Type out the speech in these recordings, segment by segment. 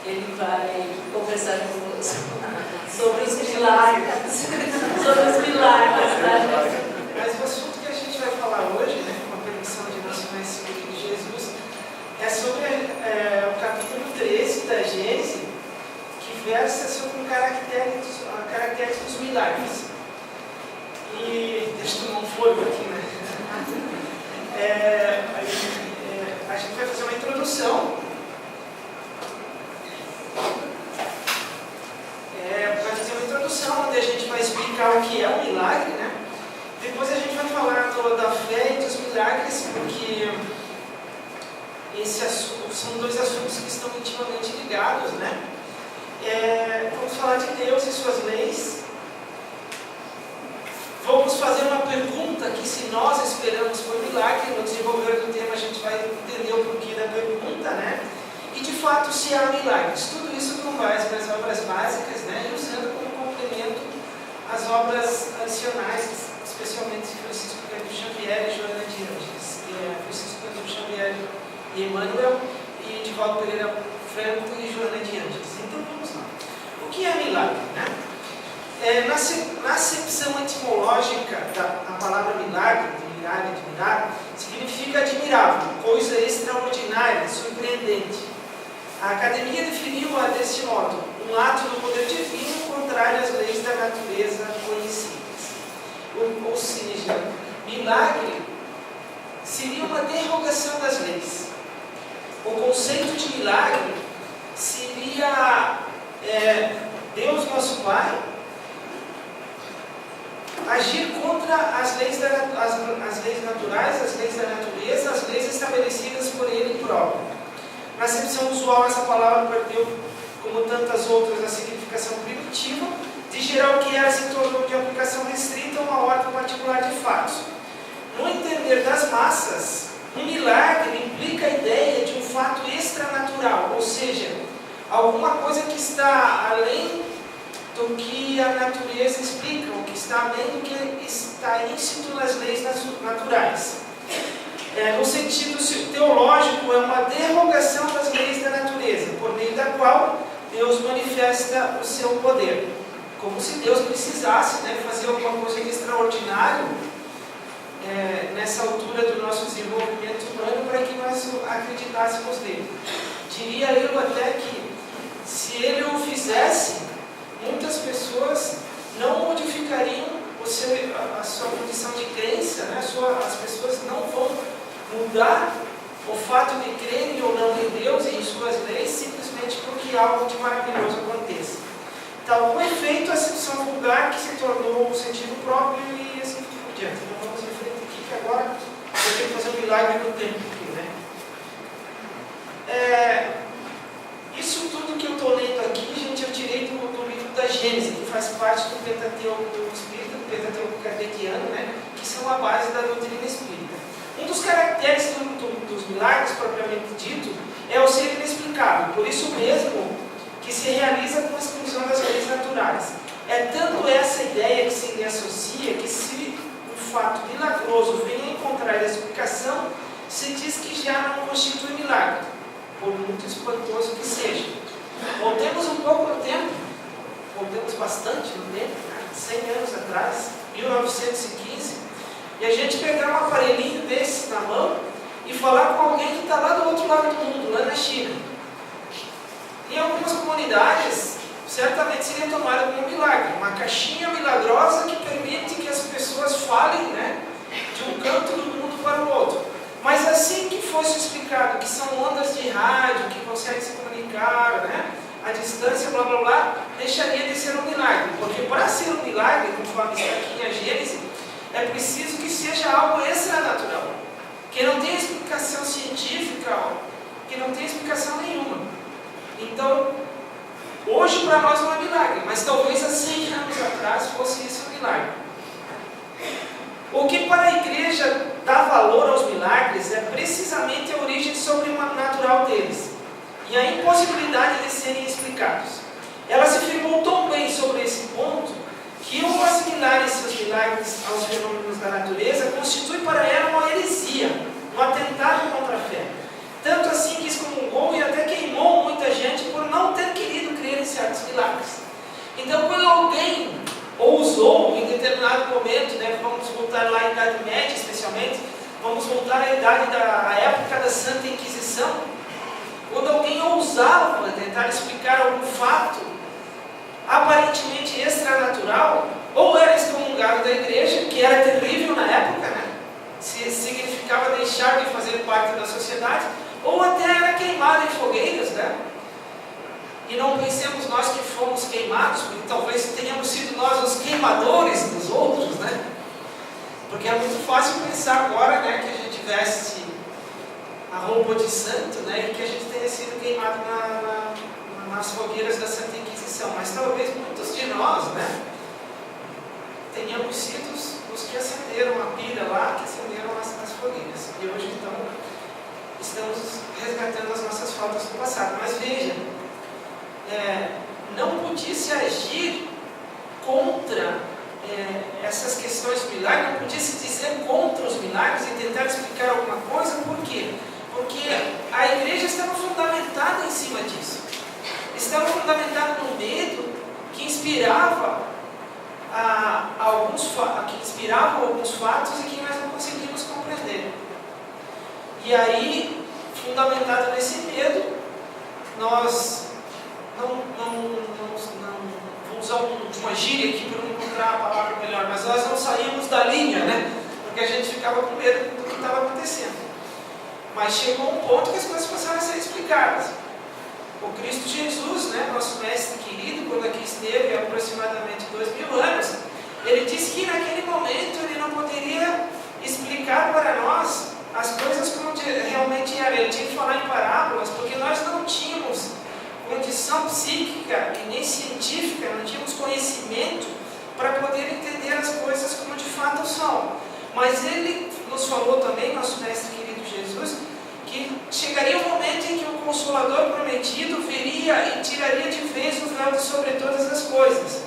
ele vai conversar conosco sobre os milagres. Sobre os milagres, né? Mas o assunto que a gente vai falar hoje, né, com a permissão de nosso Mestre Jesus, é sobre o capítulo 13 da Gênesis, que versa sobre o caracteres dos milagres. E deixa eu tomar um fôlego aqui, né? A gente vai fazer uma introdução. Vai fazer uma introdução onde a gente vai explicar o que é um milagre, né? Depois a gente vai falar da fé e dos milagres, porque são dois assuntos que estão intimamente ligados, né? Vamos falar de Deus e suas leis. Vamos fazer uma pergunta que, se nós esperamos por milagre, no desenvolver do tema a gente vai entender o porquê da pergunta, né? E de fato, se há milagres. Tudo isso com base nas obras básicas, né? E usando como complemento as obras adicionais, especialmente Francisco Pedro Xavier e Joana de Ângeles. Francisco Pedro Xavier e Emmanuel, e Divaldo Pereira Franco e Joana de Ângeles. Então vamos lá. O que é milagre, né? Na acepção etimológica da palavra milagre, de admirar, significa admirável, coisa extraordinária, surpreendente. A academia definiu-a deste modo: um ato do poder divino contrário às leis da natureza conhecidas. Ou seja, milagre seria uma derrogação das leis. O conceito de milagre seria Deus, nosso Pai, agir contra as leis naturais, as leis da natureza, as leis estabelecidas por Ele próprio. Na acepção usual, essa palavra perdeu, como tantas outras, a significação primitiva. De geral, o que era se tornou de aplicação restrita a uma ordem particular de fatos. No entender das massas, um milagre implica a ideia de um fato extranatural, ou seja, alguma coisa que está além do que a natureza explica, o que está além do que está íncito nas leis naturais. No sentido teológico, é uma derrogação das leis da natureza, por meio da qual Deus manifesta o seu poder. Como se Deus precisasse, né, fazer alguma coisa de extraordinário nessa altura do nosso desenvolvimento humano para que nós acreditássemos nele. Diria eu até que, se ele o fizesse, muitas pessoas não modificariam a sua condição de crença, né? As pessoas não vão mudar o fato de crerem ou não em Deus e em suas leis simplesmente porque algo de maravilhoso aconteça. Tal com efeito a acepção vulgar que se tornou um sentido próprio e assim por diante. Então vamos em frente aqui, que agora eu tenho que fazer um milagre no tempo aqui, né? Isso tudo que eu estou lendo aqui, gente, eu tirei do livro da Gênesis, que faz parte do Pentateuco Espírita, do Pentateuco Kardeciano, né, que são a base da doutrina espírita. Um dos caracteres dos milagres, propriamente dito, é o ser inexplicável, por isso mesmo que se realiza com a exclusão das leis naturais. É tanto essa ideia que se lhe associa que, se um fato milagroso vem a encontrar a explicação, se diz que já não constitui milagre, por muito espantoso que seja. Voltemos um pouco no tempo, voltemos bastante no tempo, 100 anos atrás, 1915, e a gente pegar um aparelhinho desse na mão e falar com alguém que está lá do outro lado do mundo, lá na China. Em algumas comunidades, certamente seria tomada como um milagre, uma caixinha milagrosa que permite que as pessoas falem, né, de um canto do mundo para o outro. Mas assim que fosse explicado que são ondas de rádio, que conseguem se comunicar, né, à distância, blá blá blá, deixaria de ser um milagre. Porque para ser um milagre, conforme está aqui em Gênesis, é preciso que seja algo extranatural, que não tenha explicação científica, que não tenha explicação nenhuma. Então, hoje para nós não é milagre, mas talvez há 100 anos atrás fosse isso um milagre. O que para a igreja dá valor aos milagres é precisamente a origem sobrenatural deles e a impossibilidade de serem explicados. Ela se firmou tão bem sobre esse ponto que o assimilar esses milagres aos fenômenos da natureza constitui para ela uma heresia, um atentado contra a fé. Tanto assim que excomungou e até queimou muita gente por não ter Santa Inquisição, quando alguém ousava tentar explicar algum fato aparentemente extranatural, ou era excomungado da igreja, que era terrível na época, né? Significava deixar de fazer parte da sociedade, ou até era queimado em fogueiras, né? E não pensemos nós que fomos queimados, porque talvez tenhamos sido nós os queimadores dos outros, né? Porque é muito fácil pensar agora, né, que a gente veste a roupa de santo, né, e que a gente tenha sido queimado nas fogueiras da Santa Inquisição. Mas talvez muitos de nós, né, tenhamos sido os que acenderam a pilha lá, que acenderam as fogueiras. E hoje, então, estamos resgatando as nossas faltas do passado. Mas veja, não podia se agir contra essas questões de milagres, não podia se dizer contra os milagres e tentar explicar alguma coisa. Por quê? Porque a igreja estava fundamentada em cima disso. Estava fundamentada no medo que inspirava alguns fatos e que nós não conseguimos compreender. E aí, fundamentado nesse medo, nós vou usar uma gíria aqui para não encontrar a palavra melhor, mas nós não saímos da linha, né? Porque a gente ficava com medo do que estava acontecendo. Mas chegou um ponto que as coisas passaram a ser explicadas. O Cristo Jesus, né, nosso mestre querido, quando aqui esteve há aproximadamente 2000 anos, ele disse que naquele momento ele não poderia explicar para nós as coisas como realmente eram. Ele tinha que falar em parábolas, porque nós não tínhamos condição psíquica e nem científica, não tínhamos conhecimento para poder entender as coisas como de fato são. Mas ele nos falou também, nosso mestre querido Jesus, que chegaria um momento em que o Consolador prometido viria e tiraria de vez o véu de sobre todas as coisas.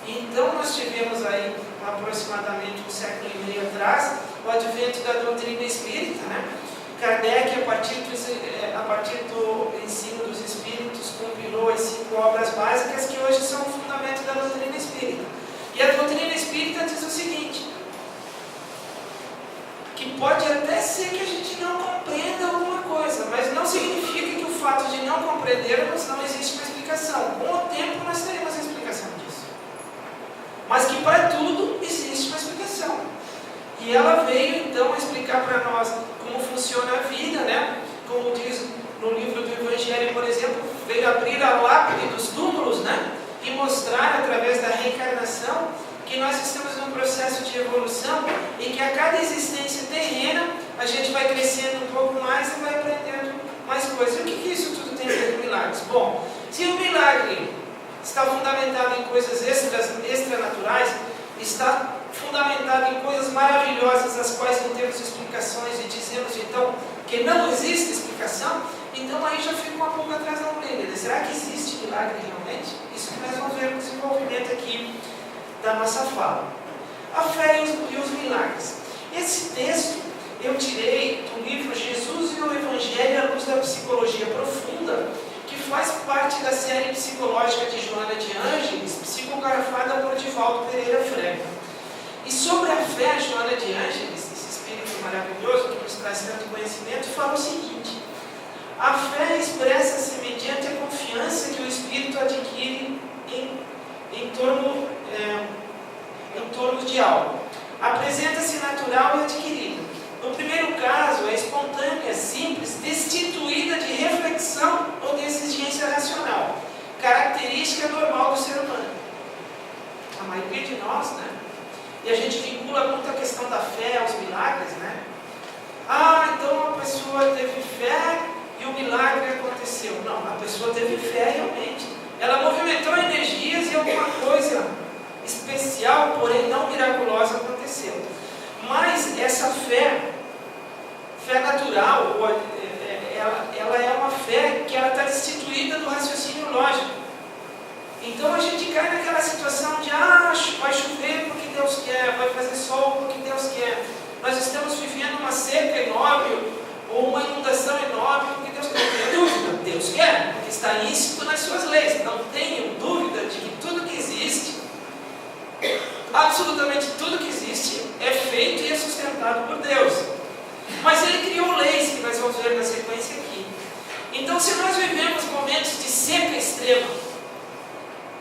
Então nós tivemos aí aproximadamente um século e meio atrás o advento da doutrina espírita, né? Kardec, a partir do ensino dos espíritos, compilou as 5 obras básicas que hoje são o fundamento da doutrina espírita. E a doutrina espírita diz o seguinte, que pode até ser que a gente não compreenda alguma coisa, mas não significa que o fato de não compreendermos não existe uma explicação. Com o tempo nós teremos a explicação disso. Mas que para tudo existe uma explicação. E ela veio então a explicar para nós como funciona a vida, né? Como diz no livro do Evangelho, por exemplo, veio abrir a lápide dos túmulos, né? E mostrar através da reencarnação que nós estamos num processo de evolução e que a cada existência terrena a gente vai crescendo um pouco mais e vai aprendendo mais coisas. E o que isso tudo tem a ver com milagres? Bom, se o milagre está fundamentado em coisas extranaturais, está fundamentado em coisas maravilhosas as quais não temos explicações e dizemos então que não existe explicação, então aí já fica uma pulga atrás da orelha. Será que existe milagre realmente? Isso que nós vamos ver no desenvolvimento aqui da nossa fala. A fé e os milagres. Esse texto eu tirei do livro Jesus e o Evangelho à luz da psicologia profunda, que faz parte da série psicológica de Joana de Ângeles, psicografada por Divaldo Pereira Franco. E sobre a fé, Joana de Ângeles, esse espírito maravilhoso que nos traz tanto conhecimento, fala o seguinte: a fé expressa-se mediante a confiança que o espírito adquire em torno de algo. Apresenta-se natural e adquirida. No primeiro caso, é espontânea, simples, destituída de reflexão ou de exigência racional, característica normal do ser humano. A maioria de nós, né? E a gente vincula muito a questão da fé aos milagres, né? Então a pessoa teve fé e o milagre aconteceu. Não, a pessoa teve fé realmente. Ela movimentou energias e alguma coisa especial, porém não miraculosa, aconteceu. Mas essa fé natural, ela é uma fé que ela está destituída do raciocínio lógico. Então a gente cai naquela situação de vai chover porque Deus quer, vai fazer sol porque Deus quer. Nós estamos vivendo uma seca enorme ou uma inundação enorme porque Deus quer. Não tenho dúvida, Deus quer, porque está íncito nas suas leis. Não tenho dúvida de que tudo que existe, absolutamente tudo que existe, é feito e é sustentado por Deus. Mas ele criou leis que nós vamos ver na sequência aqui. Então, se nós vivemos momentos de seca extrema,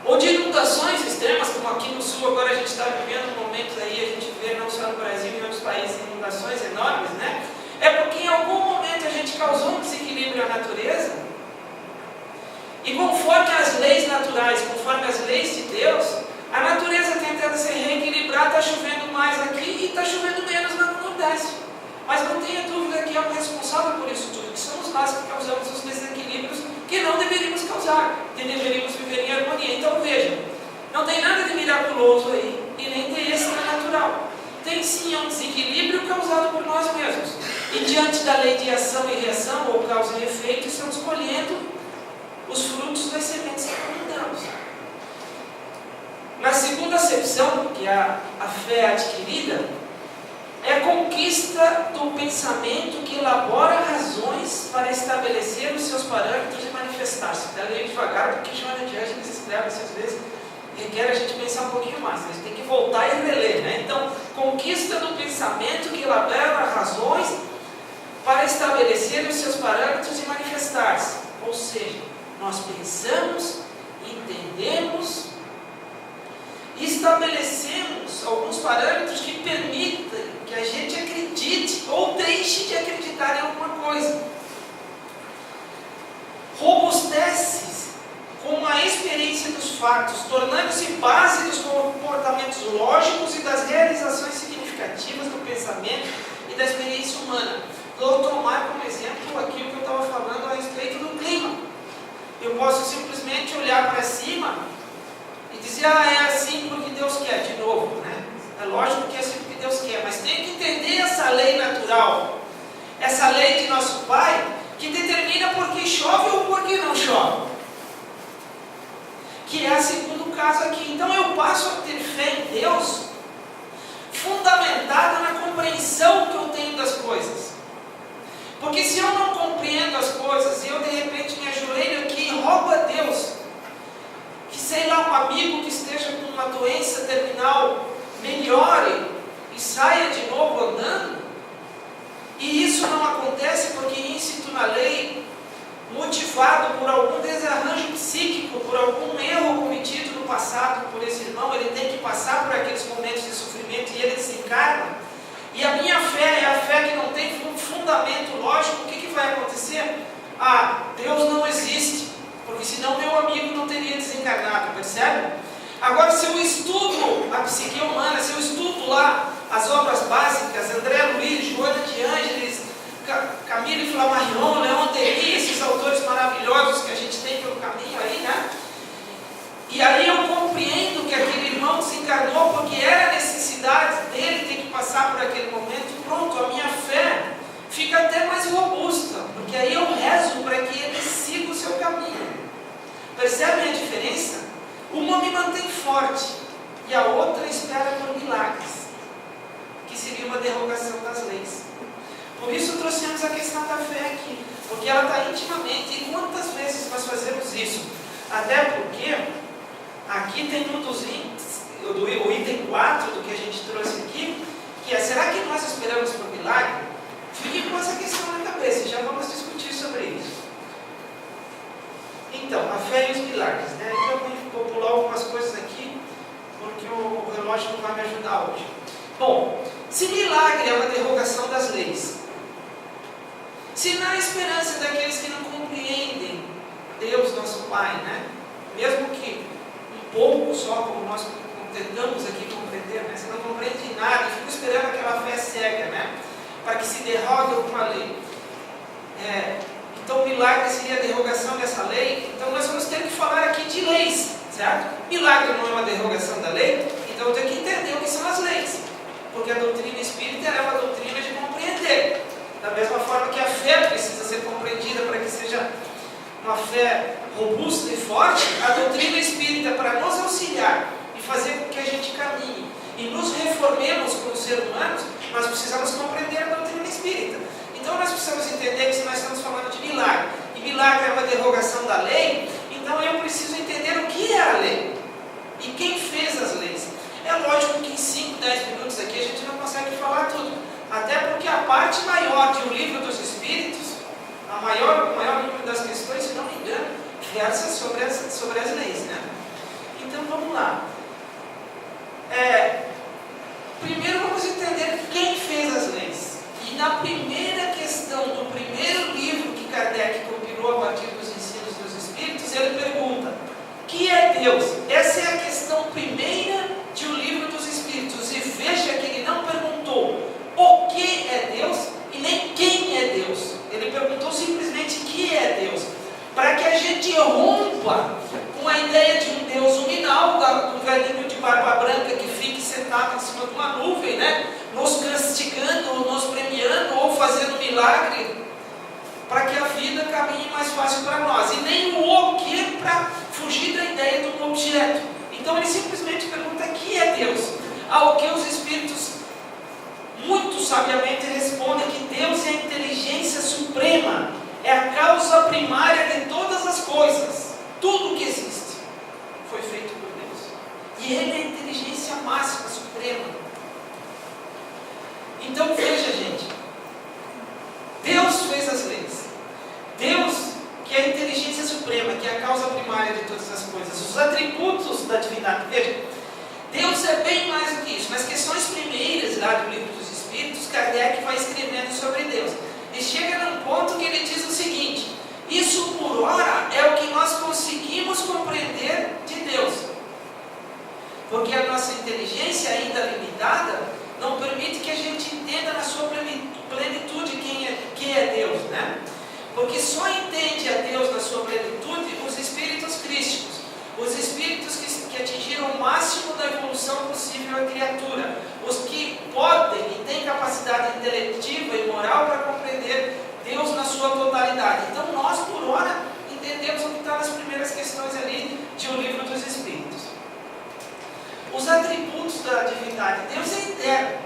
ou de inundações extremas, como aqui no sul, agora a gente está vivendo momentos aí, a gente vê não só no Brasil, em outros países, inundações enormes, né? É porque em algum momento a gente causou um desequilíbrio à natureza, e conforme as leis naturais, conforme as leis de Deus, a natureza tentando se reequilibrar, está chovendo mais aqui e está chovendo menos no Nordeste. Mas não tenha dúvida que é o responsável por isso tudo, que somos nós que causamos os desequilíbrios que não deveríamos causar, que deveríamos viver em harmonia. Então veja, não tem nada de miraculoso aí, e nem de extranatural. Tem sim um desequilíbrio causado por nós mesmos. E diante da lei de ação e reação, ou causa e efeito, estamos colhendo os frutos das sementes que plantamos. Na segunda acepção, que é a fé adquirida, é a conquista do pensamento que elabora razões para estabelecer os seus parâmetros e manifestar-se. Eu leio devagar, porque Joana de Ângeles escreve, às vezes requer a gente pensar um pouquinho mais. A gente tem que voltar e reler, né? Então, conquista do pensamento que elabora razões para estabelecer os seus parâmetros e manifestar-se. Ou seja, nós pensamos, entendemos e estabelecemos alguns parâmetros que permitem que a gente acredite ou deixe de acreditar em alguma coisa. Robustece com a experiência dos fatos, tornando-se base dos comportamentos lógicos e das realizações significativas do pensamento e da experiência humana. Vou tomar como exemplo aquilo que eu estava falando a respeito do clima. Eu posso simplesmente olhar para cima e dizer, é assim porque Deus quer, de novo, né? É lógico que é assim porque Deus quer, mas tem que entender essa lei natural, essa lei de nosso Pai, que determina por que chove ou por que não chove, que é o segundo caso aqui. Então eu passo a ter fé em Deus, fundamentada na compreensão que eu tenho das coisas. Porque se eu não compreendo as coisas, e eu de repente me ajoelho aqui e rogo a Deus, que sei lá, um amigo que esteja com uma doença terminal melhore e saia de novo andando, e isso não acontece porque íncito na lei, motivado por algum desarranjo psíquico, por algum erro cometido no passado por esse irmão, ele tem que passar por aqueles momentos de sofrimento e ele desencarna, e a minha fé é a fé que não tem um fundamento lógico. O que vai acontecer? Deus não existe, porque senão meu amigo não teria desencarnado, percebe? Agora, se eu estudo a psique humana, se eu estudo lá as obras básicas, André Luiz, Joana de Ângeles, Camille Flammarion, Leon Denis, esses autores maravilhosos que a gente tem pelo caminho aí, né? E aí eu compreendo que aquele irmão desencarnou porque era necessidade dele ter que passar por aquele momento. Pronto, a minha fé fica até mais robusta, porque aí eu rezo para que ele siga o seu caminho. Percebem a diferença? Uma me mantém forte e a outra espera por milagres, que seria uma derrogação das leis. Por isso trouxemos a questão da fé aqui, porque ela está intimamente. E quantas vezes nós fazemos isso? Até porque aqui tem um dos itens, o item 4 do que a gente trouxe aqui, que é: será que nós esperamos por milagre? Fique com essa questão na cabeça, já vamos discutir sobre isso. Então, a fé e os milagres, né? Eu vou pular algumas coisas aqui, porque o relógio não vai me ajudar hoje. Bom, se milagre é uma derrogação das leis, se na esperança daqueles que não compreendem Deus, nosso Pai, né? Mesmo que um pouco só, como nós tentamos aqui compreender, né? Você não compreende nada e fica esperando aquela fé cega, né? Para que se derrogue alguma lei. Então, milagre seria a derrogação dessa lei. Então, nós vamos ter que falar aqui de leis, certo? Milagre não é uma derrogação da lei, então eu tenho que entender o que são as leis, porque a doutrina espírita é uma doutrina de compreender. Da mesma forma que a fé precisa ser compreendida para que seja uma fé robusta e forte, a doutrina espírita, para nos auxiliar e fazer com que a gente caminhe e nos reformemos como seres humanos, nós precisamos compreender a doutrina espírita. Então nós precisamos entender que se nós estamos falando de milagre, e milagre é uma derrogação da lei, então eu preciso entender o que é a lei e quem fez as leis. É lógico que em 5, 10 minutos aqui a gente não consegue falar tudo, até porque a parte maior maior número das questões, se não me engano, versa sobre as leis, né? Então vamos lá. Primeiro vamos entender quem fez as leis. E na primeira questão do primeiro livro que Kardec compilou a partir dos ensinos dos Espíritos, ele pergunta: que é Deus? Essa é a questão primeira de O Livro dos Espíritos. E veja que ele não perguntou o que é Deus e nem quem é Deus. Ele perguntou simplesmente que é Deus, para que a gente rompa com a ideia de um Deus uninal, do velhinho de barba branca que fique sentado em cima de uma nuvem, né? Nos castigando, ou nos premiando, ou fazendo milagre, para que a vida caminhe mais fácil para nós. E nem o que para fugir da ideia de um objeto. Então ele simplesmente pergunta: que é Deus? Ao que os Espíritos muito sabiamente respondem que Deus é a inteligência suprema, é a causa primária de todas as coisas. Tudo que existe foi feito por Deus. E Ele é a inteligência máxima, suprema. Então veja, gente, Deus fez as leis. Deus, que é a inteligência suprema, que é a causa primária de todas as coisas. Os atributos da divindade. Veja, Deus é bem mais do que isso. Nas questões primeiras lá do Livro dos Espíritos, Kardec vai escrevendo sobre Deus. E chega num ponto que ele diz o seguinte: isso por ora é o que nós conseguimos compreender de Deus. Porque a nossa inteligência ainda limitada não permite que a gente entenda na sua plenitude quem é Deus, né? Porque só entende a Deus na sua plenitude os espíritos crísticos, os espíritos que atingiram o máximo da evolução possível à criatura, os que podem e têm capacidade intelectiva e moral para compreender Deus na sua totalidade. Então nós, por hora, entendemos o que está nas primeiras questões ali de O Livro dos Espíritos. Os atributos da divindade. Deus é eterno.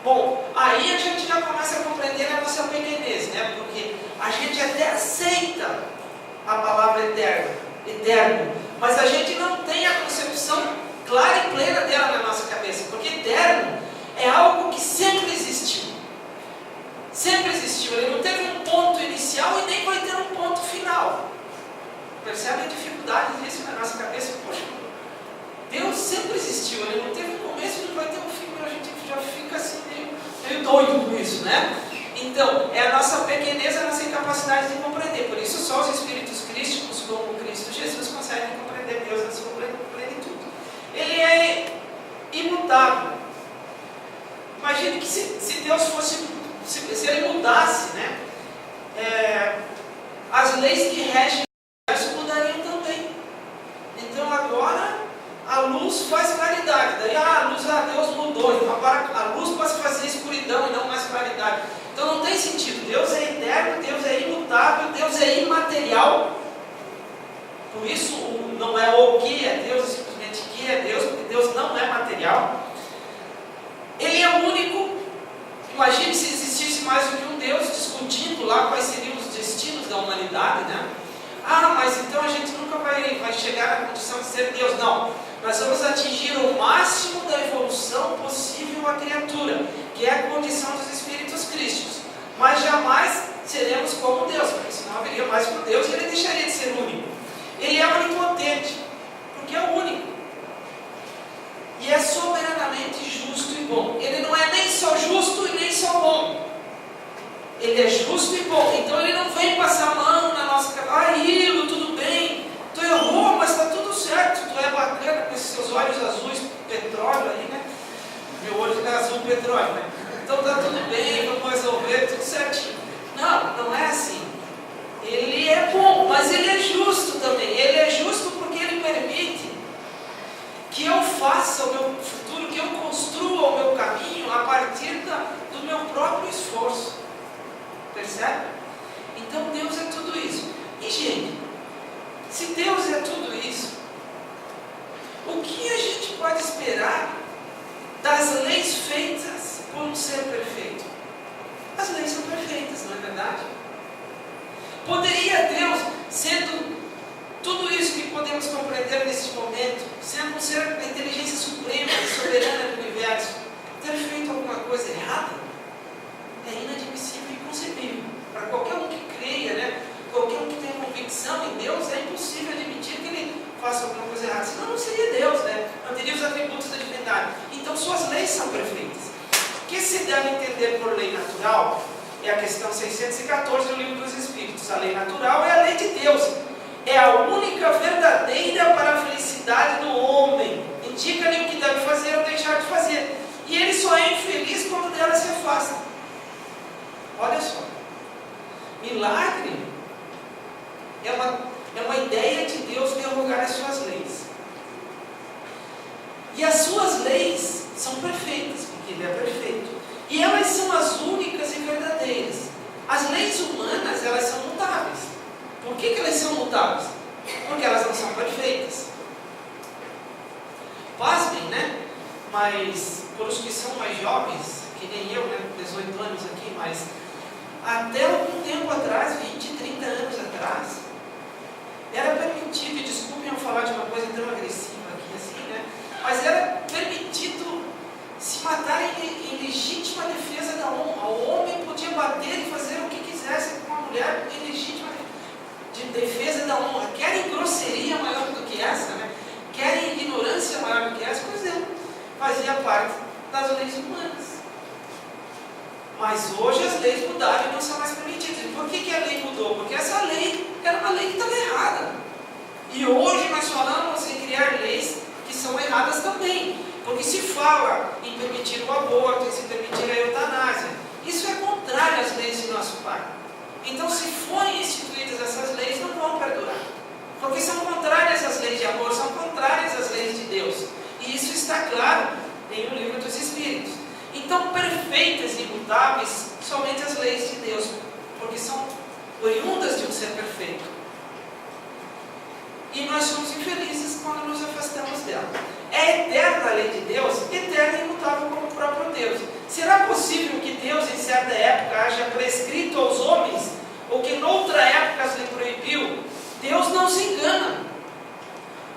Bom, aí a gente já começa a compreender a nossa pequenez, né? Porque a gente até aceita a palavra eterno, mas a gente não tem a concepção clara e plena dela na nossa cabeça, porque eterno é algo que sempre existiu. Sempre existiu. Ele não teve um ponto inicial e nem vai ter um ponto final. Percebe a dificuldade disso na nossa cabeça? Poxa, Deus sempre existiu. Ele não teve um começo e não vai ter um fim. A gente já fica assim meio doido com isso, né? Então, é a nossa pequenez, a nossa incapacidade de compreender. Por isso só os espíritos crísticos, como Cristo Jesus, conseguem compreender Deus na sua plenitude. Ele é imutável. Imagine que se Deus fosse, se ele mudasse, né? As leis que regem o universo mudariam também. Então agora a luz faz claridade. Daí a luz, Deus mudou. Então agora a luz pode fazer escuridão e não mais claridade. Então não tem sentido. Deus é eterno, Deus é imutável, Deus é imaterial. Por isso não é o que é Deus, é simplesmente que é Deus, porque Deus não é material. Ele é único. Imagine se existisse mais do que um Deus, discutindo lá quais seriam os destinos da humanidade, né? Mas então a gente nunca vai chegar na condição de ser Deus. Não. Nós vamos atingir o máximo da evolução possível à criatura, que é a condição dos espíritos crísticos. Mas jamais seremos como Deus, porque senão haveria mais que Deus e ele deixaria de ser único. Ele é onipotente, porque é o único. E é soberanamente justo e bom. Ele não é nem só justo e nem só bom. Ele é justo e bom. Então ele não vem passar a mão na nossa cabeça. Ilo, tudo bem. Tu errou, mas está tudo certo. Tu é bacana com esses seus olhos azuis, petróleo aí, né? Meu olho é azul petróleo, né? Então está tudo bem, vamos resolver tudo certinho. Não, não é assim. Ele é bom, mas ele é justo também. Ele é justo porque ele permite que eu faça o meu futuro, que eu construa o meu caminho a partir do meu próprio esforço. Percebe? Então Deus é tudo isso. E gente, se Deus é tudo isso, o que a gente pode esperar das leis feitas por um ser perfeito? As leis são perfeitas, não é verdade? Poderia Deus, sendo tudo isso que podemos compreender neste momento, sendo um ser da inteligência suprema e soberana do universo, ter feito alguma coisa errada? É inadmissível e inconcebível. Para qualquer um que creia, né? leis são perfeitas. O que se deve entender por lei natural é a questão 614 do Livro dos Espíritos. A lei natural é a lei de Deus. É a única verdadeira para a felicidade do homem. Indica-lhe o que deve fazer ou deixar de fazer. E ele só é infeliz quando dela se afasta. Olha só. Milagre é uma ideia de Deus derrogar as suas leis. E as suas leis são perfeitas, porque Ele é perfeito. E elas são as únicas e verdadeiras. As leis humanas, elas são mutáveis. Por que elas são mutáveis? Porque elas não são perfeitas. Pasmem, né? Mas, por os que são mais jovens, que nem eu, né? 18 anos aqui, mas até algum tempo atrás, 20, 30 anos atrás, era permitido, e desculpem eu falar de uma coisa tão agressiva aqui assim, né? Mas era permitido se matar em legítima defesa da honra. O homem podia bater e fazer o que quisesse com a mulher em legítima defesa da honra. Querem grosseria maior do que essa, né? Querem ignorância maior do que essa, pois não. Fazia parte das leis humanas. Mas hoje as leis mudaram e não são mais permitidas. E por que a lei mudou? Porque essa lei era uma lei que estava errada. E hoje nós falamos em criar leis que são erradas também. Porque se fala em permitir o aborto, em se permitir a eutanásia, isso é contrário às leis de nosso Pai. Então, se forem instituídas essas leis, não vão perdurar. Porque são contrárias às leis de amor, são contrárias às leis de Deus. E isso está claro em O Livro dos Espíritos. Então, perfeitas e imutáveis, somente as leis de Deus, porque são oriundas de um ser perfeito. E nós somos infelizes quando nos afastamos dela. É eterna a lei de Deus, eterna e imutável como o próprio Deus. Será possível que Deus, em certa época, haja prescrito aos homens, ou que noutra época lhe proibiu? Deus não se engana.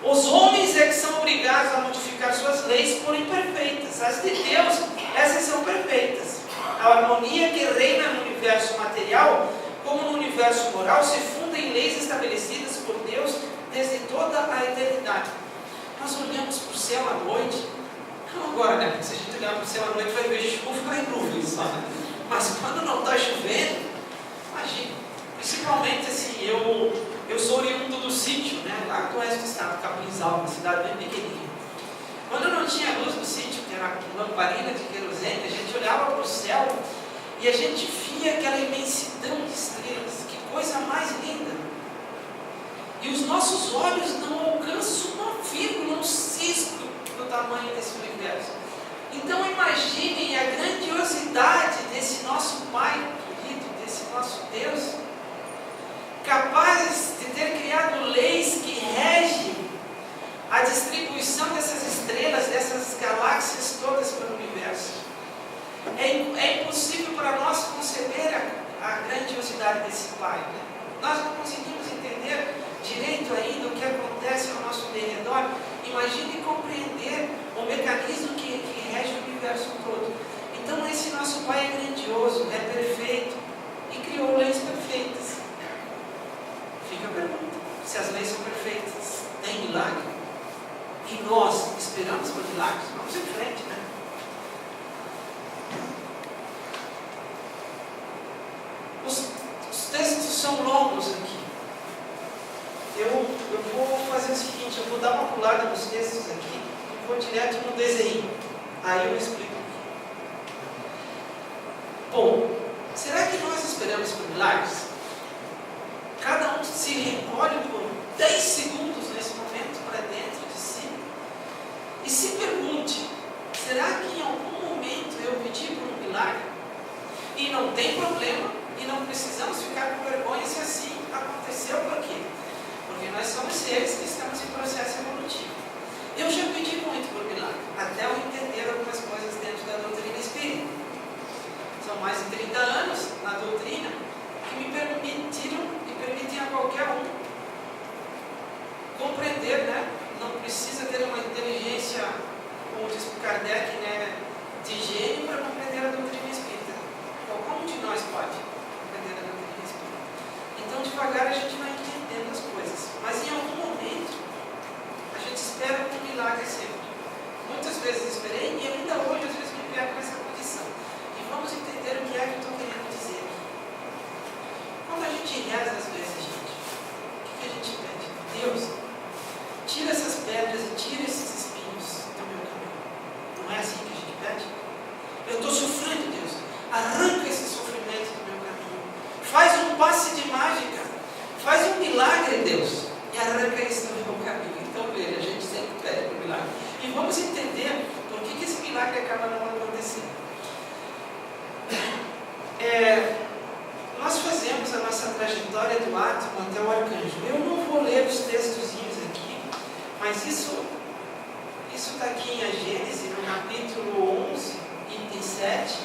Os homens é que são obrigados a modificar suas leis por imperfeitas. As de Deus, essas são perfeitas. A harmonia que reina no universo material, como no universo moral, se funda em leis estabelecidas por Deus desde toda a eternidade. Nós olhamos para o céu à noite, não agora, né? Porque se a gente olhar para o céu à noite, vai ver chuva e nuvens só, né? Mas quando não está chovendo, imagina. Principalmente assim, eu sou oriundo do sítio, né? Lá do oeste do estado, Capinzal, uma cidade bem pequenininha. Quando não tinha luz do sítio, que era lamparina de querosene, a gente olhava para o céu e a gente via aquela imensidão de estrelas. Que coisa mais linda! E os nossos olhos não alcançam uma vírgula, um cisco do tamanho desse universo. Então imaginem a grandiosidade desse nosso Pai querido, desse nosso Deus, capaz de ter criado leis que regem a distribuição dessas estrelas, dessas galáxias todas pelo universo. É impossível para nós conceber a grandiosidade desse Pai, né? Nós não conseguimos entender direito ainda o que acontece ao nosso derredor. Imagine compreender o mecanismo que rege o universo todo. Então esse nosso Pai é grandioso, é perfeito e criou leis perfeitas. Fica a pergunta: se as leis são perfeitas, tem milagre? E nós esperamos por milagres? Vamos em frente, né? Os textos são longos aqui. Eu vou fazer o seguinte, eu vou dar uma pulada nos textos aqui e vou direto no desenho. Aí eu explico. Bom, será que nós esperamos por milagres? Cada um se recolhe por 10 segundos nesse momento para dentro de si e se pergunte: será que em algum momento eu pedi por um milagre? E não tem problema, e não precisamos ficar com vergonha se assim aconteceu. Por quê? Porque nós somos seres que estamos em processo evolutivo. Eu já pedi muito por milagre, até eu entender algumas coisas dentro da doutrina espírita. São mais de 30 anos na doutrina que me permitiram e permitem a qualquer um compreender, né? Não precisa ter uma inteligência, como diz o Kardec, né, de gênio para compreender a doutrina espírita. Qualquer um de nós pode compreender a doutrina espírita. Então, devagar a gente vai entendendo as coisas. Mas em algum momento, a gente espera um milagre sempre. Muitas vezes esperei e ainda hoje, às vezes, Deus e arranca isso do meu caminho. Então, veja, a gente sempre pede por milagre. E vamos entender por que esse milagre acaba não acontecendo. Nós fazemos a nossa trajetória do átomo até o arcanjo. Eu não vou ler os textozinhos aqui, mas isso está aqui em Gênesis, no capítulo 11, item 7.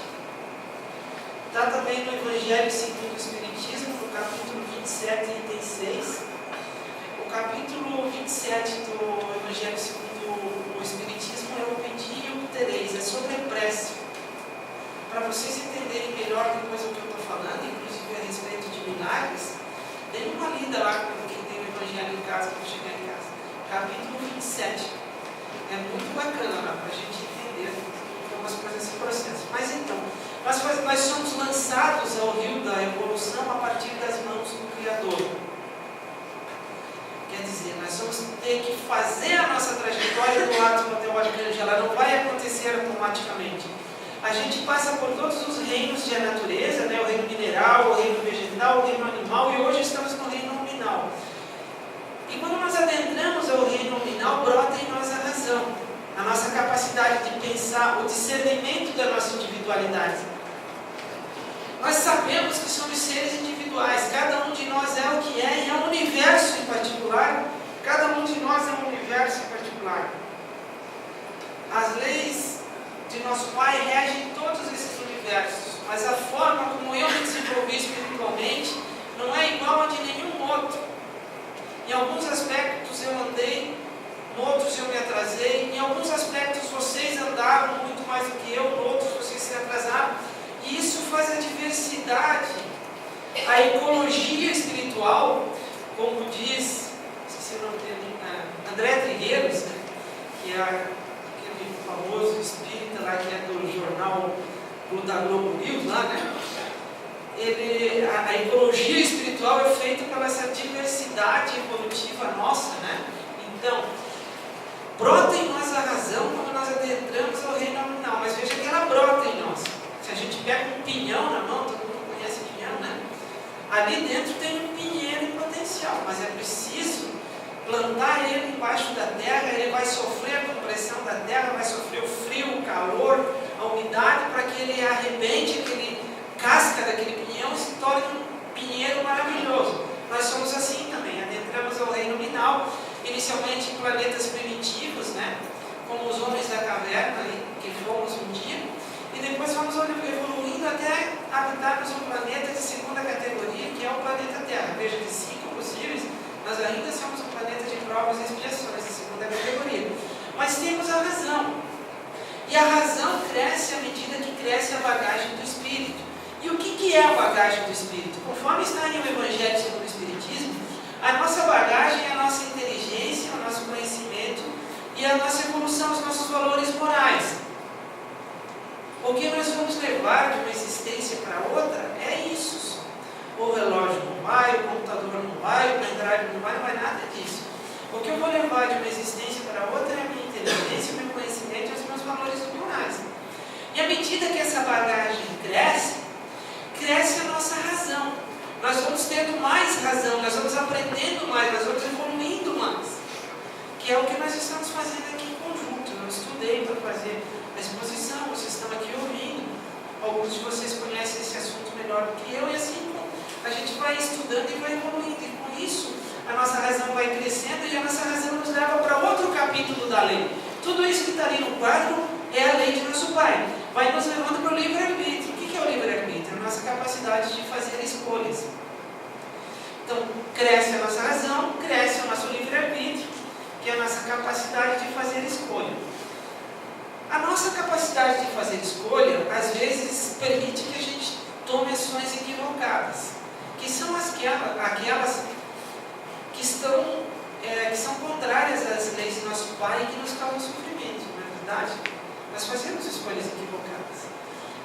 Está também no Evangelho segundo o Espiritismo, no capítulo 27, item 6. O capítulo 27 do Evangelho segundo o Espiritismo é o Pedi e obtereis, é sobre prece. Para vocês entenderem melhor depois o que eu estou falando, inclusive a respeito de milagres, dê uma lida lá quando quem tem o Evangelho em casa, para chegar em casa. Capítulo 27. É muito bacana lá para a gente entender como as coisas se processam. Mas então, nós somos lançados ao rio da evolução a partir das mãos do Criador. Quer dizer, nós vamos ter que fazer a nossa trajetória do átomo até o arcanjo. Ela não vai acontecer automaticamente. A gente passa por todos os reinos da natureza, né? O reino mineral, o reino vegetal, o reino animal, e hoje estamos no reino nominal. E quando nós adentramos ao reino nominal, brota em nós a razão, a nossa capacidade de pensar, o discernimento da nossa individualidade. Nós sabemos que somos seres individuais, cada um de nós é o que é, e é um universo em particular, cada um de nós é um universo em particular. As leis de nosso Pai regem todos esses universos, mas a forma como eu me desenvolvi espiritualmente não é igual a de nenhum outro. Em alguns aspectos eu andei, em outros eu me atrasei, em alguns aspectos vocês andaram muito mais do que eu, em outros vocês se atrasaram, e isso faz a diversidade, a ecologia espiritual, como diz, esqueci o nome dele, André Trigueiros, né, que é aquele famoso espírita lá que é do jornal da Globo News, lá, né? A ecologia espiritual é feita pela essa diversidade evolutiva nossa, né? Então, brota em nós a razão quando nós adentramos ao reino nominal, mas veja que ela brota em nós. Se a gente pega um pinhão na mão, todo mundo conhece pinhão, né? Ali dentro tem um pinheiro em potencial, mas é preciso plantar ele embaixo da terra. Ele vai sofrer a compressão da terra, vai sofrer o frio, o calor, a umidade, para que ele arrebente aquele casca daquele pinhão e se torne um pinheiro maravilhoso. Nós somos assim também, adentramos ao reino nominal, inicialmente em planetas primitivos, né? Como os homens da caverna, que fomos um dia, e depois vamos evoluindo até habitarmos um planeta de segunda categoria, que é o planeta Terra. Veja, de 5 possíveis, nós ainda somos um planeta de provas e expiações, de segunda categoria. Mas temos a razão. E a razão cresce à medida que cresce a bagagem do Espírito. E o que é a bagagem do Espírito? Conforme está em o Evangelho segundo o Espiritismo, a nossa bagagem é a nossa inteligência, o nosso conhecimento e a nossa evolução, os nossos valores morais. O que nós vamos levar de uma existência para outra é isso. O relógio não vai, o computador não vai, o pendrive não vai nada disso. O que eu vou levar de uma existência para outra é a minha inteligência, o meu conhecimento e os meus valores morais. E à medida que essa bagagem cresce a nossa razão. Nós vamos tendo mais razão, nós vamos aprendendo mais, nós vamos evoluindo mais. Que é o que nós estamos fazendo aqui em conjunto. Eu estudei para fazer a exposição, vocês estão aqui ouvindo. Alguns de vocês conhecem esse assunto melhor do que eu, e assim a gente vai estudando e vai evoluindo. E com isso, a nossa razão vai crescendo e a nossa razão nos leva para outro capítulo da lei. Tudo isso que está ali no quadro é a lei de nosso Pai. Vai nos levando para o livre-arbítrio. O que é o livre-arbítrio? A nossa capacidade de fazer escolhas. Então, cresce a nossa razão, cresce o nosso livre-arbítrio, que é a nossa capacidade de fazer escolha. A nossa capacidade de fazer escolha, às vezes, permite que a gente tome ações equivocadas, que são aquelas que são contrárias às leis de nosso Pai e que nos causam sofrimento, não é verdade? Nós fazemos escolhas equivocadas.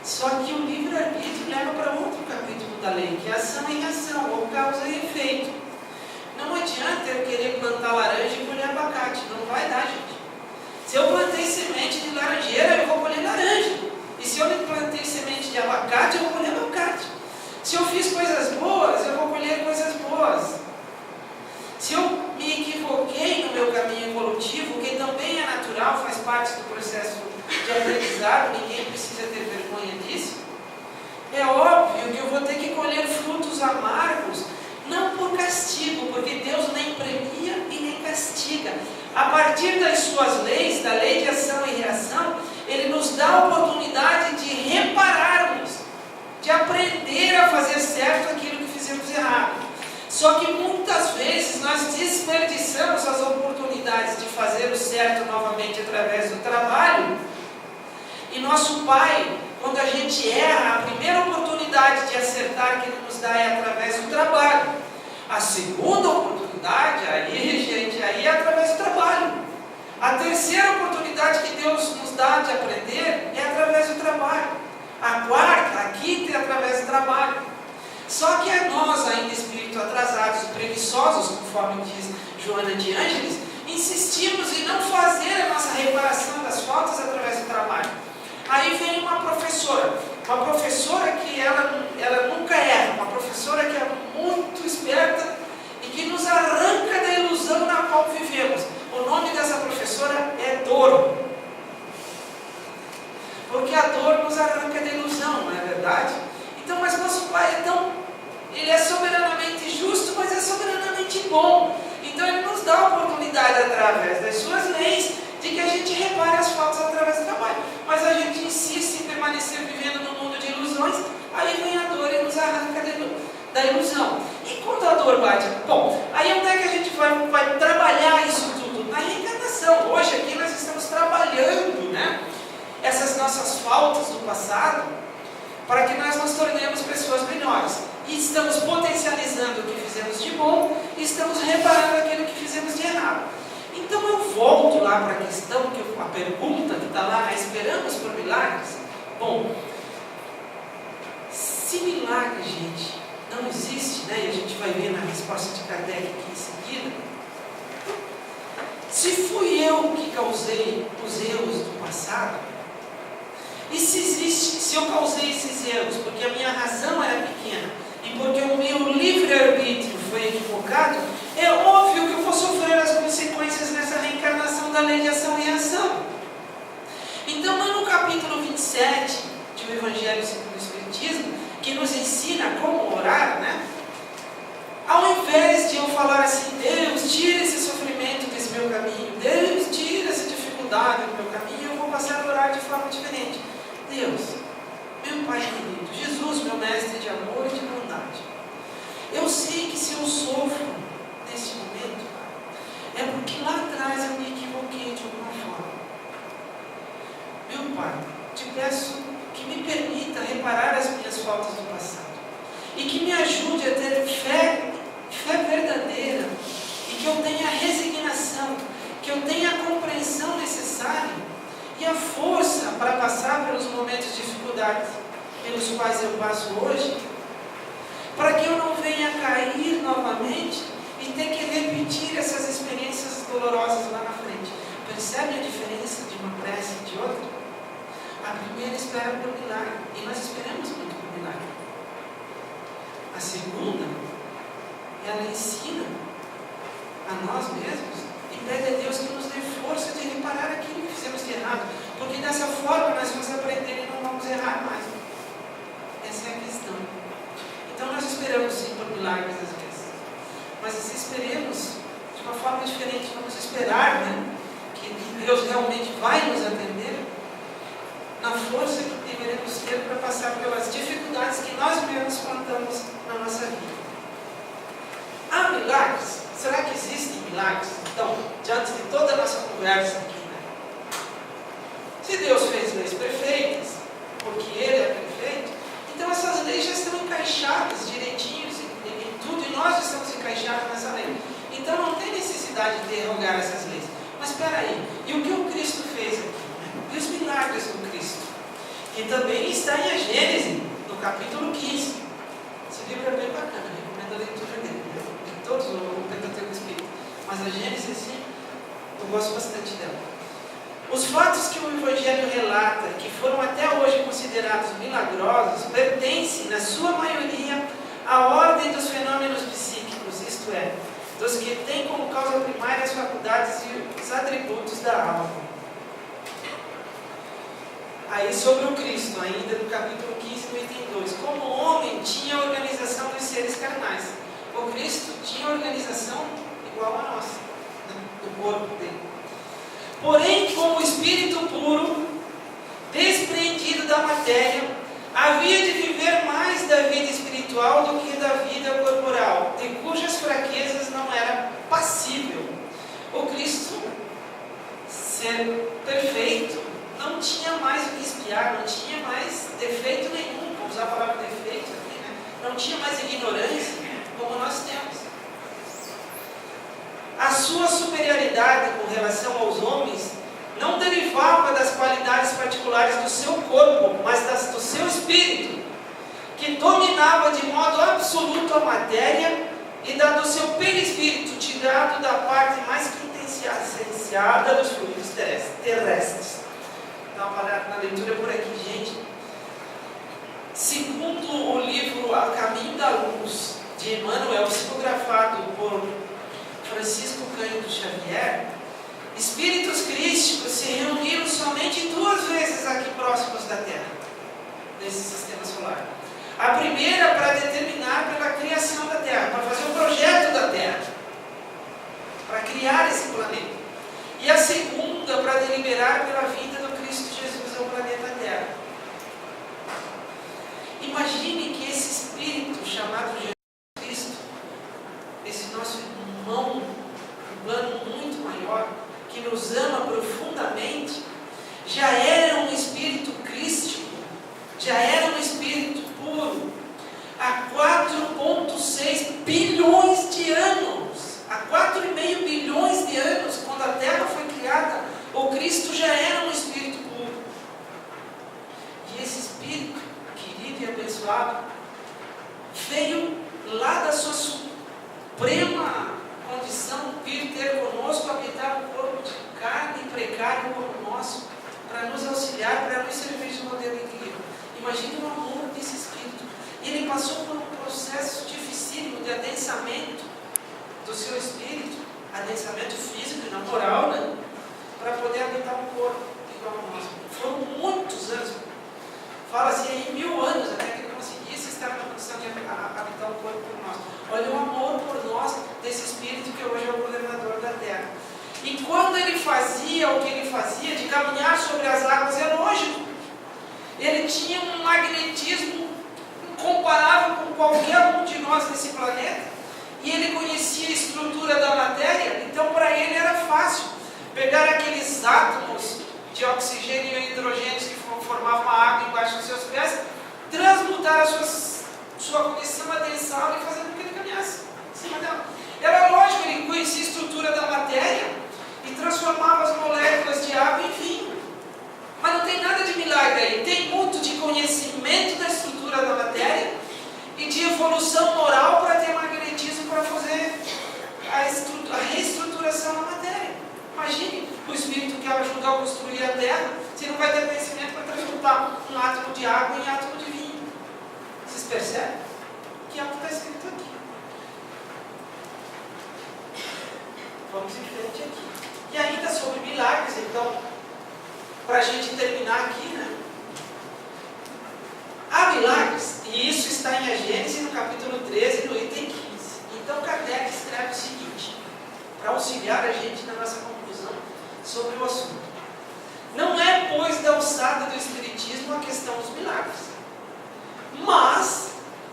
Só que o livre-arbítrio leva para outro capítulo da lei, que é ação e reação, ou causa e efeito. Não adianta eu querer plantar laranja e colher abacate, não vai dar, gente. Se eu plantei semente de laranjeira, eu vou colher laranja. E se eu plantei semente de abacate, eu vou colher abacate. Se eu fiz coisas boas, eu vou colher coisas boas. Se eu aprendizado, ninguém precisa ter vergonha disso. É óbvio que eu vou ter que colher frutos amargos, não por castigo, porque Deus nem premia e nem castiga. A partir das suas leis, da lei de ação e reação, Ele nos dá a oportunidade de repararmos, de aprender a fazer certo aquilo que fizemos errado. Só que muitas vezes nós desperdiçamos as oportunidades de fazer o certo novamente através do trabalho. E nosso Pai, quando a gente erra, a primeira oportunidade de acertar que Ele nos dá é através do trabalho. A segunda oportunidade, aí é através do trabalho. A terceira oportunidade que Deus nos dá de aprender é através do trabalho. A quarta, a quinta é através do trabalho. Só que nós, ainda espírito atrasados e preguiçosos, conforme diz Joana de Ângeles, insistimos em não fazer a nossa reparação das faltas através do trabalho. Aí vem uma professora que ela nunca erra, uma professora que é muito esperta e que nos arranca da ilusão na qual vivemos. O nome dessa professora é dor. Porque a dor nos arranca da ilusão, não é verdade? Então, mas nosso Pai Ele é soberanamente justo, mas é soberanamente bom. Então Ele nos dá a oportunidade, através das suas leis, de que a gente repare as faltas através do trabalho. Mas a gente insiste em permanecer vivendo no mundo de ilusões, aí vem a dor e nos arranca da ilusão. E quando a dor bate? Bom, aí onde é que a gente vai trabalhar isso tudo? Na reencarnação. Hoje aqui nós estamos trabalhando, né, essas nossas faltas do passado, para que nós nos tornemos pessoas melhores. E estamos potencializando o que fizemos de bom e estamos reparando aquilo que fizemos de errado. Então eu volto lá para a questão, a pergunta que está lá, esperamos por milagres? Bom, se milagre, gente, não existe, né? E a gente vai ver na resposta de Kardec aqui em seguida. Se fui eu que causei os erros do passado, e se eu causei esses erros porque a minha razão era pequena e porque o meu livre-arbítrio foi equivocado, é óbvio que eu vou sofrer as consequências nessa reencarnação da lei de ação e reação. Então, lá no capítulo 27 de O Evangelho segundo o Espiritismo, que nos ensina como orar, né? Ao invés de eu falar assim, Deus, tira esse sofrimento desse meu caminho, Deus, tira essa dificuldade do meu caminho, eu vou passar a orar de forma diferente. Deus, meu Pai querido, Jesus, meu mestre de amor e de bondade, eu sei que se eu sofro neste momento, é porque lá atrás eu me equivoquei de alguma forma. Meu Pai, te peço que me permita reparar as minhas faltas do passado e que me ajude a ter fé verdadeira e que eu tenha a resignação, que eu tenha a compreensão necessária e a força para passar pelos momentos de dificuldade pelos quais eu passo hoje, para que eu não venha cair novamente e ter que repetir essas experiências dolorosas lá na frente. Percebe a diferença de uma prece e de outra? A primeira espera por milagre, e nós esperamos muito por milagre. A segunda, ela ensina a nós mesmos e pede a Deus que nos dê força de reparar aquilo que fizemos de errado, porque dessa forma nós vamos aprender e não vamos errar mais. Essa é a questão. Então nós esperamos sim por milagres às vezes, mas se esperemos de uma forma diferente, vamos esperar, né, que Deus realmente vai nos atender na força que deveremos ter para passar pelas dificuldades que nós mesmos plantamos na nossa vida. Há milagres? Será que existem milagres? Então, diante de toda a nossa conversa aqui, né? Se Deus fez leis perfeitas, porque Ele é perfeito, então essas leis já estão encaixadas direitinhos em tudo, e nós estamos encaixados nessa lei. Então não tem necessidade de derrogar essas leis. Mas espera aí, e o que o Cristo fez aqui? E os milagres do Cristo? Que também está em Gênesis, no capítulo 15. Esse livro é bem bacana, recomendo a leitura dele, né? De todos o Pentateuco Espírita. Mas a Gênesis, sim, eu gosto bastante dela. Os fatos que o Evangelho relata, que foram até hoje considerados milagrosos, pertencem, na sua maioria, à ordem dos fenômenos psíquicos, isto é, dos que têm como causa primária as faculdades e os atributos da alma. Aí sobre o Cristo, ainda no capítulo 15, no item 2. Como homem tinha a organização dos seres carnais. O Cristo tinha organização igual a nossa, do corpo dele. Porém, como espírito puro, desprendido da matéria, havia de viver mais da vida espiritual do que da vida corporal, de cujas fraquezas não era passível. O Cristo, ser perfeito, não tinha mais o que espiar, não tinha mais defeito nenhum, vamos usar a palavra defeito aqui, né? Não tinha mais ignorância, como nós temos. A sua superioridade com relação aos homens não derivava das qualidades particulares do seu corpo, mas do seu espírito, que dominava de modo absoluto a matéria e do seu perispírito, tirado da parte mais quintessenciada dos fluidos terrestres. Dá uma parada na leitura por aqui, gente. Segundo o livro A Caminho da Luz, de Emmanuel, psicografado por Francisco Cândido Xavier, espíritos crísticos se reuniram somente 2 vezes aqui próximos da Terra, nesse sistema solar. A primeira para determinar pela criação da Terra, para fazer o projeto da Terra, para criar esse planeta. E a segunda para deliberar pela vinda do Cristo Jesus ao planeta Terra. Imagine que esse espírito chamado Jesus Cristo, esse nosso irmão, um plano muito maior, que nos ama profundamente, já era um espírito crístico, já era um espírito puro, há 4,6 bilhões de anos, há 4,5 bilhões de anos, quando a Terra foi criada, o Cristo já era um espírito puro. E esse espírito, querido e abençoado, veio lá da sua suprema condição, vir ter conosco, habitar um corpo de carne precário como o nosso, para nos auxiliar, para nos servir de modelo incrível. Imagine o amor desse espírito. Ele passou por um processo dificílimo de adensamento do seu espírito, adensamento físico e não moral, né? Para poder habitar um corpo igual ao nosso. Foram muitos anos, fala-se aí 1000 anos, até que ele conseguisse estar na condição de habitar um corpo como o nosso. Olha o amor por nós desse espírito que hoje é o governador da Terra. E quando ele fazia o que ele fazia, de caminhar sobre as águas, é lógico. Ele tinha um magnetismo incomparável com qualquer um de nós nesse planeta. E ele conhecia a estrutura da matéria, então para ele era fácil pegar aqueles átomos de oxigênio e hidrogênio que formavam a água embaixo dos seus pés, transmutar a sua condição adensal e fazer com que ele caminhasse em cima dela. Era lógico, ele conhecia a estrutura da matéria e transformava as moléculas de água em vinho. Mas não tem nada de milagre aí, tem muito de conhecimento da estrutura da matéria e de evolução moral para ter magnetismo para fazer a reestruturação da matéria. Imagine o espírito que ajuda a construir a Terra, se não vai ter conhecimento para transformar um átomo de água em átomo de vinho. Vocês percebem? Que é o que está escrito aqui. Vamos em frente aqui. E ainda sobre milagres, então, para a gente terminar aqui, né? Há milagres, e isso está em A Gênese, no capítulo 13, no item 15. Então Kardec escreve o seguinte, para auxiliar a gente na nossa conclusão sobre o assunto. Não é, pois, da alçada do Espiritismo a questão dos milagres. Mas,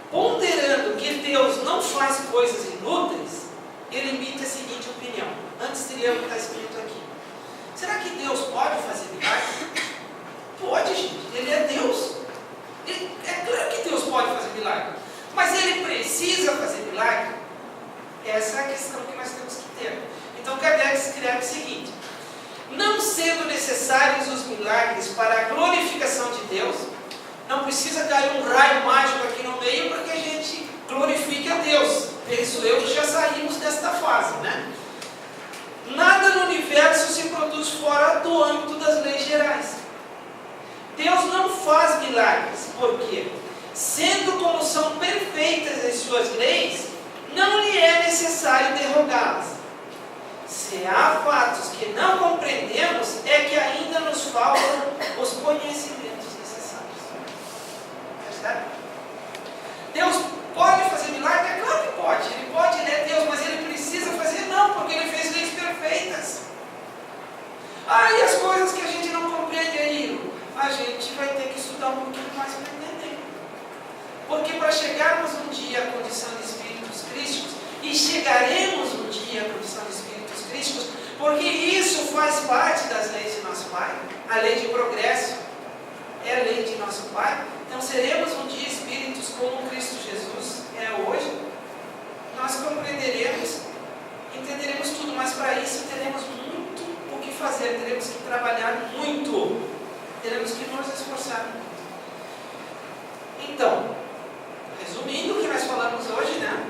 ponderando que Deus não faz coisas inúteis, ele emite a seguinte opinião. Antes de ler o que está escrito aqui. Será que Deus pode fazer milagre? Pode, gente. Ele é Deus. É claro que Deus pode fazer milagre. Mas ele precisa fazer milagre? Essa é a questão que nós temos que ter. Então Kardec escreve o seguinte. Não sendo necessários os milagres para a glorificação de Deus, não precisa cair um raio mágico aqui no meio para que a gente glorifique a Deus. Penso eu que já saímos desta fase, né? Nada no universo se produz fora do âmbito das leis gerais. Deus não faz milagres, porque, sendo como são perfeitas as suas leis, não lhe é necessário derrogá-las. Se há fatos que não compreendemos, é que ainda nos faltam os conhecimentos necessários. Percebe? Deus pode fazer milagre? É claro que pode. Ele pode, ele é Deus, mas ele precisa fazer? Não, porque ele fez leis perfeitas. E as coisas que a gente não compreende aí, a gente vai ter que estudar um pouquinho mais para entender. Porque para chegarmos um dia à condição de espíritos crísticos, e chegaremos um dia à condição de espíritos crísticos, porque isso faz parte das leis de nosso Pai, a lei de progresso é a lei de nosso Pai. Então seremos um dia espíritos como Cristo Jesus é hoje. Nós compreenderemos, entenderemos tudo, mas para isso teremos muito o que fazer, teremos que trabalhar muito, teremos que nos esforçar muito. Então, resumindo o que nós falamos hoje, né?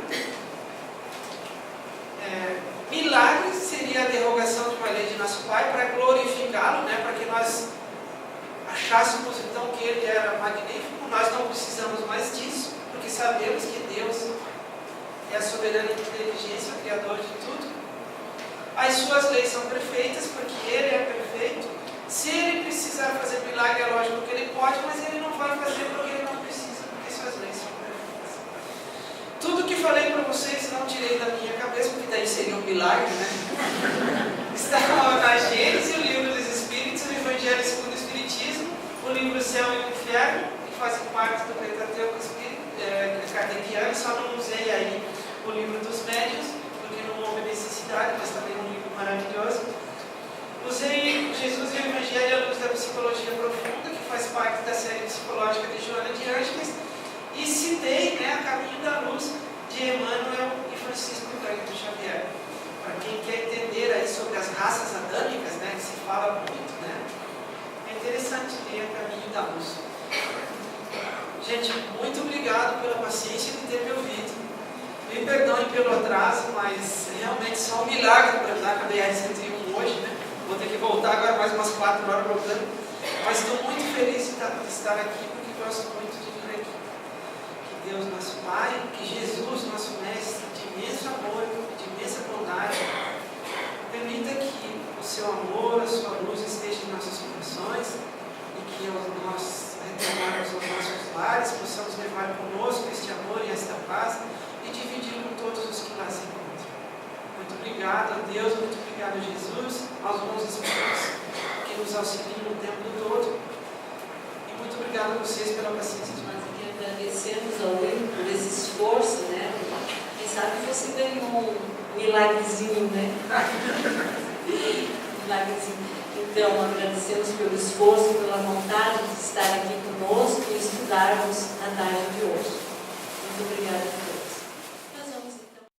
Milagre seria a derrogação de uma lei de nosso Pai para glorificá-lo, né? Para que nós achássemos então que Ele era magnífico. Nós não precisamos mais disso, porque sabemos que Deus é a soberana inteligência, o Criador de tudo. As suas leis são perfeitas, porque Ele é perfeito. Se Ele precisar fazer milagre, é lógico que Ele pode, mas Ele não vai fazer porque Ele não precisa, porque suas leis são perfeitas. Tudo que falei para vocês não tirei da minha cabeça, porque daí seria um milagre, né? Está na Gênesis, o livro dos Espíritos, o Evangelho segundo o Espiritismo, o livro Céu e o Inferno, que fazem parte do Pentateuco kardeciano. Só não usei aí o livro dos Médiuns, porque não houve necessidade, mas também é um livro maravilhoso. Usei Jesus e o Evangelho à luz da psicologia profunda, que faz parte da série psicológica de Joana de Ângeles, e citei, né, A Caminho da Luz, de Emmanuel e Francisco Cândido Xavier. Para quem quer entender aí sobre as raças adâmicas, né, que se fala muito, né, é interessante ler A Caminho da Luz. Gente, muito obrigado pela paciência de ter me ouvido. Me perdoem pelo atraso, mas realmente só um milagre para estar com a BR-101 hoje, né? Vou ter que voltar agora mais umas 4 horas voltando. Mas estou muito feliz de estar aqui, porque gosto muito de vir aqui. Que Deus, nosso Pai, que Jesus, nosso Mestre, de imenso amor, de imensa bondade, permita que o seu amor, a sua luz esteja em nossos corações e que nós retornarmos aos nossos lares, possamos levar conosco este amor e esta paz e dividir com todos os que lá se encontram. Muito obrigado a Deus, muito obrigado a Jesus, aos bons espíritos que nos auxiliam o tempo todo. E muito obrigado a vocês pela paciência de Nós aqui agradecemos ao Will por esse esforço, né? Quem sabe você ganhou um milagrezinho, né? Milagrezinho. Então, agradecemos pelo esforço, pela vontade de estar aqui conosco e estudarmos na tarde de